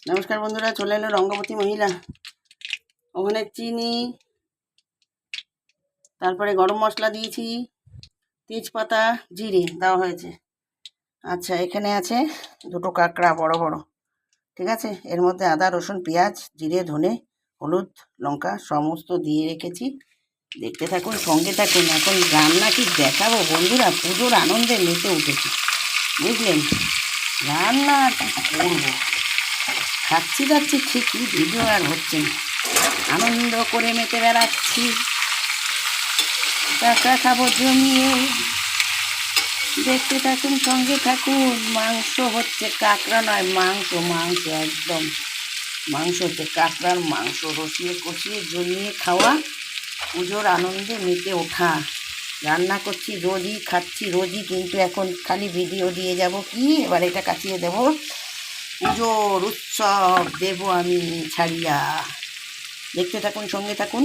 নমস্কার বন্ধুরা, চলে এলো রঙ্গবতী মহিলা। ওখানে চিনি, তারপরে গরম মশলা দিয়েছি, তেজপাতা, জিরে দেওয়া হয়েছে। আচ্ছা, এখানে আছে দুটো কাঁকড়া বড় বড়, ঠিক আছে। এর মধ্যে আদা, রসুন, পেঁয়াজ, জিরে, ধনে, হলুদ, লঙ্কা সমস্ত দিয়ে রেখেছি। দেখতে থাকুন, সঙ্গে থাকুন। এখন রান্না কি দেখাবো বন্ধুরা, পুজোর আনন্দে মেতে উঠেছি, বুঝলেন। রান্না করবো, খাচ্ছি ঠিকই, ভিডিও আর হচ্ছে না। আনন্দ করে মেতে বেড়াচ্ছি, কাঁকড়া খাবো জমিয়ে। দেখতে থাকুন, সঙ্গে থাকুন। মাংস হচ্ছে, কাঁকড়া নয়, মাংস। মাংস একদম মাংস হচ্ছে, কাঁকড়ার মাংস রসিয়ে কষিয়ে জমিয়ে খাওয়া, পুজোর আনন্দে মেতে ওঠা। রান্না করছি রোজই, খাচ্ছি রোজই, কিন্তু এখন খালি ভিডিও দিয়ে যাব কি, এবার এটা কাটিয়ে দেব। পুজোর উৎসব দেব আমি ছাড়িয়া। দেখতে থাকুন, সঙ্গে থাকুন।